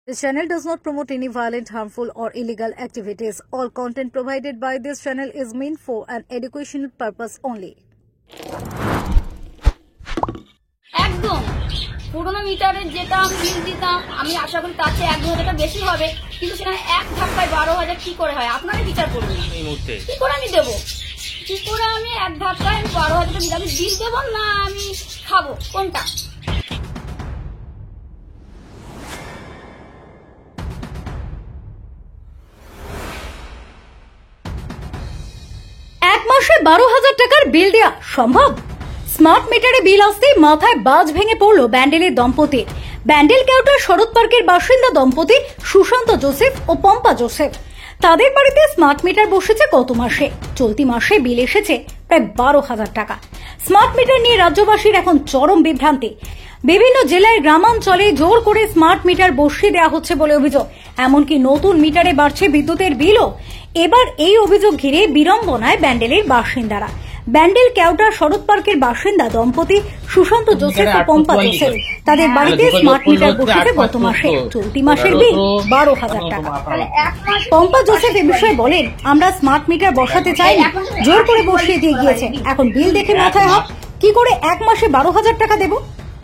This channel does not promote any violent, harmful, or illegal activities. All content provided by this channel is meant for an educational purpose only. একদম পুরোনো মিটারের যেটা আমি বিল দিতাম আমি আশা করি তার চেয়ে 1-2 হাজার বেশি হবে, কিন্তু সেখানে এক ধাক্কায় 12,000 কি করে হয় আপনারা বিচার করুন। এই মুহূর্তে কি করে আমি দেবো, কি করে আমি এক ধাক্কায় 12,000 আমি বিল দেবো না আমি খাবো কোনটা? এক মাসে 12,000 টাকার বিল দেওয়া সম্ভব? স্মার্ট মিটারে বিল আসতেই মাথায় বাজ ভেঙে পড়ল ব্যান্ডেলের দম্পতির। ব্যান্ডেল কেওটার শরৎ পার্কের বাসিন্দা দম্পতি সুশান্ত জোসেফ ও পম্পা জোসেফ। তাদের বাড়িতে স্মার্ট মিটার বসেছে গত মাসে। চলতি মাসে বিল এসেছে প্রায় 12,000 টাকা। স্মার্ট মিটার নিয়ে রাজ্যবাসীর এখন চরম বিভ্রান্তি। বিভিন্ন জেলায় গ্রামাঞ্চলে জোর করে স্মার্ট মিটার বসিয়ে দেওয়া হচ্ছে বলে অভিযোগ। এমনকি নতুন মিটারে বাড়ছে বিদ্যুতের বিলও। এবার এই অভিযোগ ঘিরে বিড়ম্বনায় ব্যান্ডেলের বাসিন্দারা। ব্যান্ডেল কেওটা শরৎ পার্কের বাসিন্দা দম্পতি সুশান্ত জোসেফ ও পম্পা জোসেফ তাদের বাড়িতে স্মার্ট মিটার বসেছে গত মাসে। চলতি মাসের বিল 12,000 টাকা। পম্পা জোসেফ এ বিষয়ে বলেন, আমরা স্মার্ট মিটার বসাতে চাইনি, জোর করে বসিয়ে দিয়ে গিয়েছেন। এখন বিল দেখে মাথায় হাত, কি করে এক মাসে 12,000 টাকা দেব?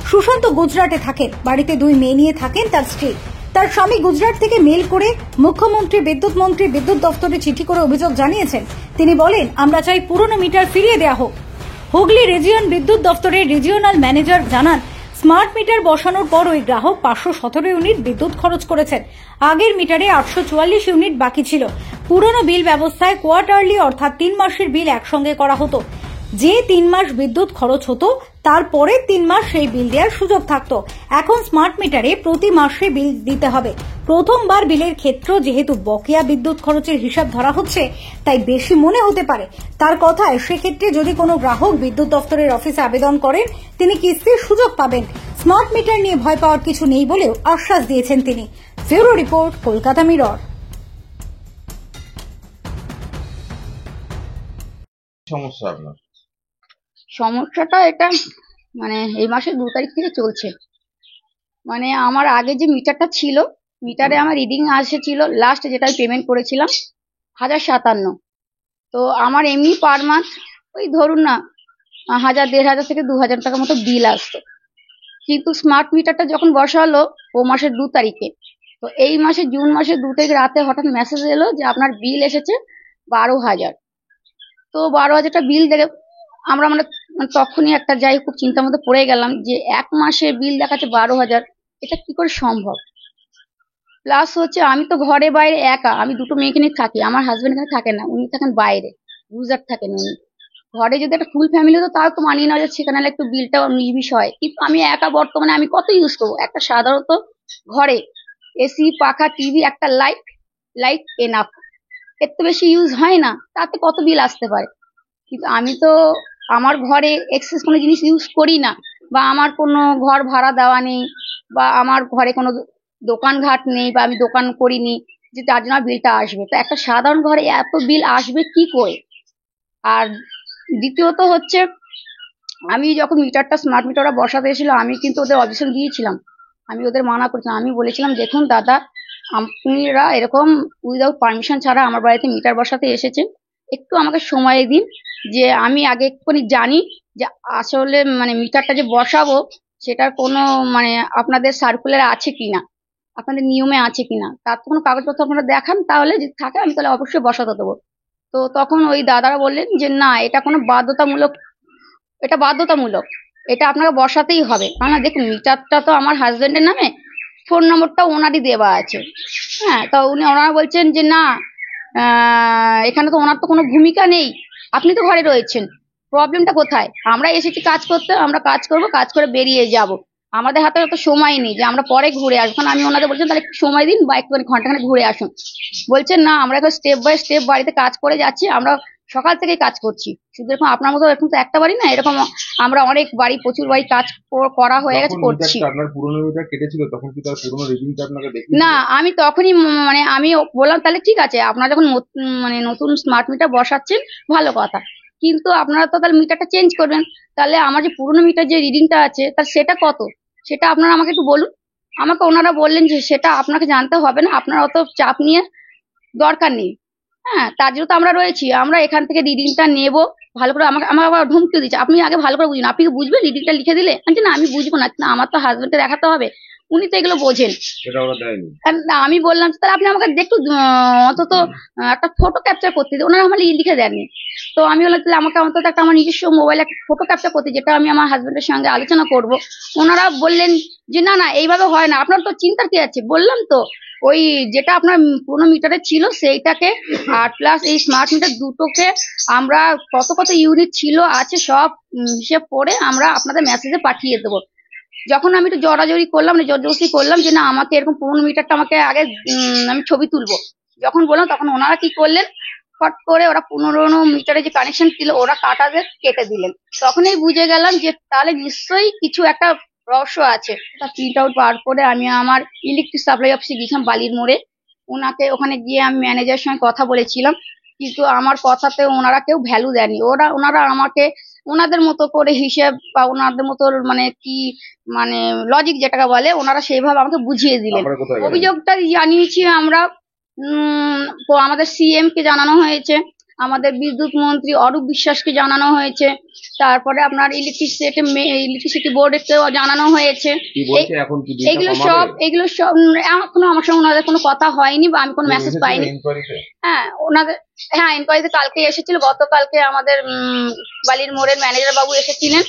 সুশান্ত গুজরাটে থাকেন, বাড়িতে 2 মেয়ে নিয়ে থাকেন তার স্ত্রী। তার স্বামী গুজরাট থেকে মেল করে মুখ্যমন্ত্রী বিদ্যুৎ মন্ত্রী বিদ্যুৎ দপ্তরে চিঠি করে অভিযোগ জানিয়েছেন। তিনি বলেন, আমরা চাই পুরনো মিটার ফিরিয়ে দেওয়া হোক। হুগলি রিজিয়ন বিদ্যুৎ দপ্তরের রিজিওনাল ম্যানেজার জানান, স্মার্ট মিটার বসানোর পর ওই গ্রাহক 517 ইউনিট বিদ্যুৎ খরচ করেছেন। আগের মিটারে 844 ইউনিট বাকি ছিল। পুরনো বিল ব্যবস্থায় কোয়ার্টারলি অর্থাৎ 3 মাসের বিল একসঙ্গে করা হতো। যে 3 মাস বিদ্যুৎ খরচ হতো তারপরের 3 মাস সেই বিল দেওয়ার সুযোগ থাকতো। এখন স্মার্ট মিটারে প্রতি মাসে বিল দিতে হবে। প্রথমবার বিলের ক্ষেত্র যেহেতু বকেয়া বিদ্যুৎ খরচের হিসাব ধরা হচ্ছে, তাই বেশি মনে হতে পারে। তার কথায়, সেক্ষেত্রে যদি কোনো গ্রাহক বিদ্যুৎ দপ্তরের অফিসে আবেদন করেন, তিনি কিস্তির সুযোগ পাবেন। স্মার্ট মিটার নিয়ে ভয় পাওয়ার কিছু নেই বলেও আশ্বাস দিয়েছেন তিনি। Bureau report, Kolkata mirror. সমস্যাটা এটা এই মাসের 2 তারিখ থেকে চলছে। আমার আগে যে মিটারটা ছিল, মিটারে আমার রিডিং আসেছিল লাস্ট যেটা আমি পেমেন্ট করেছিলাম 1057। তো আমার এমনি পার মান্থ ওই ধরুন না 1000, 1500 থেকে 2000 টাকার মতো বিল আসতো। কিন্তু স্মার্ট মিটারটা যখন বসালো ও মাসের 2 তারিখে, তো এই মাসে জুন মাসের 2 তারিখ রাতে হঠাৎ মেসেজ এলো যে আপনার বিল এসেছে 12,000। তো 12,000টা বিল দেখে আমরা তখনই একটা যাই খুব চিন্তার মধ্যে পড়ে গেলাম যে এক মাসে বিল দেখাচ্ছে 12,000, এটা কি করে সম্ভব? প্লাস হচ্ছে আমি তো ঘরে বাইরে একা, আমি 2টো মেয়েকে নিয়ে থাকি। আমার হাজবেন্ড এখানে থাকে না, উনি থাকেন বাইরে, গুজরাট থাকেন উনি। ঘরে যদি একটা ফুল ফ্যামিলি হতো তাও তো মানিয়ে নেওয়া যায়, সেখানে একটু বিলটাও নির্বিষ হয়। কিন্তু আমি একা, বর্তমানে আমি কত ইউজ করবো? একটা সাধারণত ঘরে এসি, পাখা, টিভি, একটা লাইট এনাফ, এর তো বেশি ইউজ হয় না, তাতে কত বিল আসতে পারে? কিন্তু আমি তো আমার ঘরে এক্সেস কোনো জিনিস ইউজ করি না, বা আমার কোনো ঘর ভাড়া দেওয়া নেই, বা আমার ঘরে কোনো দোকান ঘাট নেই, বা আমি দোকান করিনি যে তার জন্য বিলটা আসবে। তো একটা সাধারণ ঘরে এত বিল আসবে কি করে? আর দ্বিতীয়ত হচ্ছে, আমি যখন স্মার্ট মিটারটা বসাতে এসেছিল, আমি কিন্তু ওদের অবজেকশন দিয়েছিলাম। আমি ওদের মানা করেছিলাম। আমি বলেছিলাম, দেখুন দাদা, আপনারা এরকম উইদাউট পারমিশন ছাড়া আমার বাড়িতে মিটার বসাতে এসেছেন, একটু আমাকে সময় দিন, যে আমি আগে একটুখানি জানি যে আসলে মিটারটা যে বসাবো সেটার কোনো আপনাদের সার্কুলারে আছে কিনা, আপনাদের নিয়মে আছে কিনা, তার তো কোনো কাগজপত্র আপনারা দেখান, তাহলে যদি থাকে আমি তাহলে অবশ্যই বসাতে দেবো। তো তখন ওই দাদারা বললেন যে না, এটা কোনো বাধ্যতামূলক, এটা আপনাকে বসাতেই হবে। না, দেখুন মিটারটা তো আমার হাজবেন্ডের নামে, ফোন নম্বরটা ওনারই দেওয়া আছে। হ্যাঁ, তো ওনারা বলছেন যে না, এখানে তো ওনার তো কোনো ভূমিকা নেই, আপনি তো ঘরে রয়েছেন, প্রবলেমটা কোথায়? আমরা এসেছি কাজ করতে, আমরা কাজ করবো, কাজ করে বেরিয়ে যাব, আমাদের হাতে অত সময় নেই যে আমরা পরে ঘুরে আসবো। আমি ওনাদের বলছেন তাহলে একটু সময় দিন, বা একটুখানি ঘন্টাখানে ঘুরে আসুন। বলছেন না, আমরা এখন স্টেপ বাই স্টেপ বাড়িতে কাজ করে যাচ্ছি, আমরা সকাল থেকেই কাজ করছি। শুধু এরকম আপনার মতো এখন তো একটা বাড়ি না, এরকম আমরা অনেক বাড়ি, প্রচুর বাড়ি কাজ করা হয়ে গেছে, করছি। না, আমি তখনই আমি বললাম তাহলে ঠিক আছে, আপনারা যখন নতুন স্মার্ট মিটার বসাচ্ছেন ভালো কথা, কিন্তু আপনারা তো তাহলে মিটারটা চেঞ্জ করবেন। তাহলে আমার যে পুরোনো মিটার যে রিডিংটা আছে তার সেটা কত, সেটা আপনারা আমাকে একটু বলুন। আমাকে ওনারা বললেন যে সেটা আপনাকে জানতে হবে না, আপনার অত চাপ নিয়ে দরকার নেই। হ্যাঁ, তার জন্য তো আমরা রয়েছি, আমরা এখান থেকে রিডিংটা নেবো ভালো করে। আমার আবার ধমকিও দিচ্ছে, আপনি আগে ভালো করে বুঝুন, আপনি কি বুঝবেন রিডিংটা লিখে দিলে? না আমি বুঝবো না, আমার তো হাজবেন্ডকে দেখাতে হবে, উনি তো এগুলো বোঝেন। আমি বললাম তাহলে আপনি আমাকে একটু অন্তত একটা ফটো ক্যাপচার করতে দিন। ওনারা আমার লিখে দেননি। তো আমি বললাম তাহলে আমাকে অন্তত একটা আমার নিজস্ব মোবাইলে একটা ফটো ক্যাপচার করতে, যেটা আমি আমার হাজবেন্ডের সঙ্গে আলোচনা করব। ওনারা বললেন যে না না এইভাবে হয় না, আপনার তো চিন্তার কি আছে। বললাম তো ওই যেটা আপনার পুরোনো মিটারে ছিল সেইটাকে আর প্লাস এই স্মার্ট মিটার দুটোকে আমরা কত কত ইউনিট ছিল আছে সব হিসেব করে আমরা আপনাদের মেসেজে পাঠিয়ে দেবো। যখন আমি একটু জড়াজড়ি করলাম, মানে জোরজবস্তি করলাম যে না আমাকে এরকম পুরোনো মিটারটা আমাকে আগে আমি ছবি তুলবো, যখন বললাম তখন ওনারা কি করলেন, ফট করে ওরা পুরোনো মিটারে যে কানেকশন ছিল ওরা কেটে দিলেন। তখনই বুঝে গেলাম যে তাহলে নিশ্চয়ই কিছু একটা রহস্য আছে। তা প্রিন্ট আউট বার করে আমি আমার ইলেকট্রিক সাপ্লাই অফিসে গিয়েছিলাম বালির মোড়ে। ওখানে গিয়ে আমি ম্যানেজারের সঙ্গে কথা বলেছিলাম, কিন্তু আমার কথাতে ওনারা কেউ ভ্যালু দেয়নি। ওনারা আমাকে ওনাদের মতো করে হিসেব বা ওনাদের মতো মানে কি মানে লজিক যেটাকে বলে ওনারা সেইভাবে আমাকে বুঝিয়ে দিলেন। অভিযোগটা জানিয়েছি আমরা, আমাদের সিএম কে জানানো হয়েছে, আমাদের বিদ্যুৎ মন্ত্রী অরূপ বিশ্বাসকে জানানো হয়েছে, তারপরে আপনার ইলেকট্রিসিটি বোর্ডকেও জানানো হয়েছে। এগুলো সব এখনো আমার সঙ্গে ওনাদের কোনো কথা হয়নি বা আমি কোনো মেসেজ পাইনি। হ্যাঁ ইনকোয়ারিতে কালকে এসেছিল, গতকালকে আমাদের বালির মোড়ের ম্যানেজার বাবু এসেছিলেন,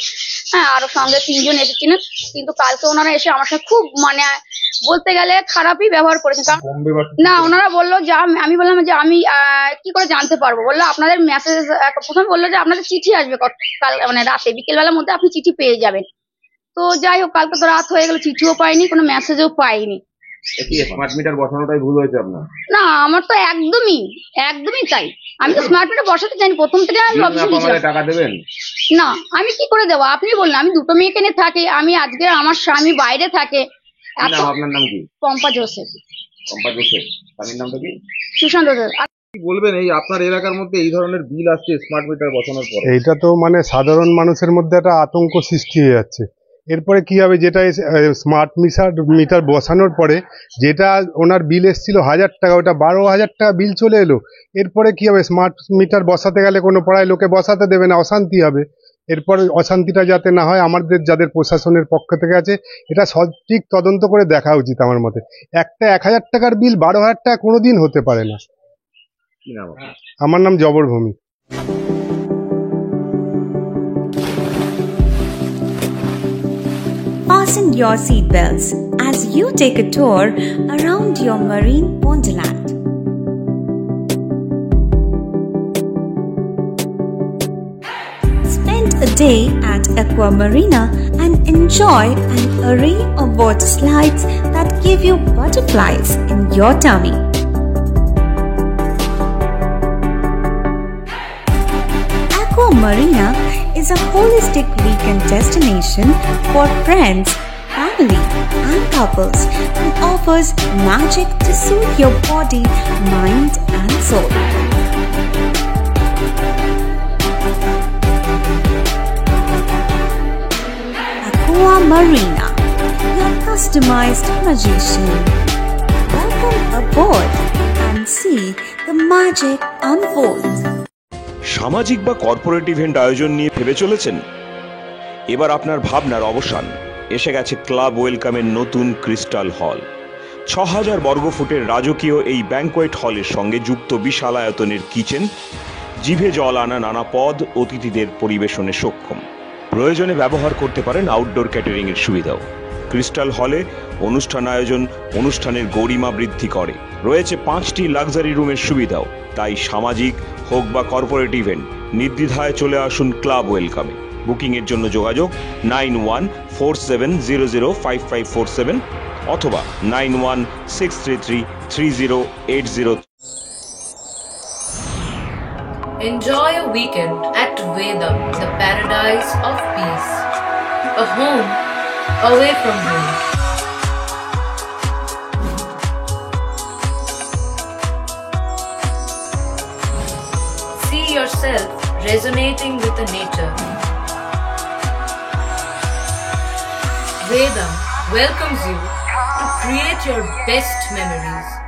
হ্যাঁ আরো সঙ্গে 3 জন এসেছিলেন, কিন্তু কালকে ওনারা এসে আমার সাথে খুব মানে বলতে গেলে খারাপই ব্যবহার করেছেন। না ওনারা বললো যে আমি বললাম যে আমি কি করে জানতে পারবো, বললো আপনাদের মেসেজ প্রথমে বললো যে আপনাদের চিঠি আসবে কাল মানে রাতে বিকেলবেলার মধ্যে আপনি চিঠি পেয়ে যাবেন। তো যাই হোক কালকে তো রাত হয়ে গেল, চিঠিও পাইনি, কোনো মেসেজও পাইনি। স্মার্ট মিটার বসানোটাই ভুল হয়েছে আপনার? না আমার তো একদমই তাই, আমি তো স্মার্ট মিটার বসাতে চাইনি প্রথম থেকে। টাকা দেবেন না, আমি কি করে দেবো আপনি বললেন? আমি দুটো মেয়েকে নিয়ে থাকি, আমি আজকে আমার স্বামী বাইরে থাকে। আপনার নাম কি? পম্পা জোসেফ। স্বামীর নামটা কি? সুশান্ত দাস। কি বলবেন এই আপনার এলাকার মধ্যে এই ধরনের বিল আসছে স্মার্ট মিটার বসানোর পর? এইটা তো মানে সাধারণ মানুষের মধ্যে একটা আতঙ্ক সৃষ্টি হয়ে যাচ্ছে। এরপরে কি হবে, যেটা স্মার্ট মিটার বসানোর পরে যেটা ওনার বিল এসেছিল 1000 টাকা, ওটা 12,000 টাকা বিল চলে এলো। এরপরে কি হবে, স্মার্ট মিটার বসাতে গেলে কোনো পাড়ায় লোকে বসাতে দেবে না, অশান্তি হবে। এরপরে অশান্তিটা যাতে না হয় আমাদের যাদের প্রশাসনের পক্ষ থেকে আছে এটা সঠিক তদন্ত করে দেখা উচিত আমার মতে। একটা 1000 টাকার বিল 12,000 টাকা কোনোদিন হতে পারে না। আমার নাম জবর ভূমি। Fasten your seatbelts as you take a tour around your marine wonderland. Spend a day at Aqua Marina and enjoy an array of water slides that give you butterflies in your tummy. Aqua Marina is a holistic weekend destination for friends, family, and couples and offers magic to soothe your body, mind, and soul. Aqua Marina, your customized magician. Welcome aboard and see the magic unfold. সামাজিক বা corporate event আয়োজন নিয়ে ভেবে চলেছেন? এবার আপনার ভাবনার অবসান। এসে গেছে ক্লাব ওয়েলকামের নতুন ক্রিস্টাল হল। 6000 বর্গফুটের রাজকীয় এই ব্যাংকোয়েট হলের সঙ্গে যুক্ত বিশাল আয়তনের কিচেন, জিভে জল আনা নানা পদ অতিথিদের পরিবেশনে সক্ষম। প্রয়োজনে ব্যবহার করতে পারেন আউটডোর ক্যাটারিং এর সুবিধাও। ক্রিস্টাল হলে অনুষ্ঠান আয়োজন অনুষ্ঠানের গরিমা বৃদ্ধি করে। রয়েছে 5টি লাক্সারি রুমের সুবিধাও। তাই সামাজিক হোক বা কর্পোরেট ইভেন্ট নির্দ্বিধায় চলে আসুন ক্লাব ওয়েলকামে। বুকিং এর জন্য যোগাযোগ 9147005547 অথবা 9163333080। Enjoy a weekend at Vedam, the paradise of peace. A home away from home. See yourself resonating with the nature. Vedam welcomes you to create your best memories.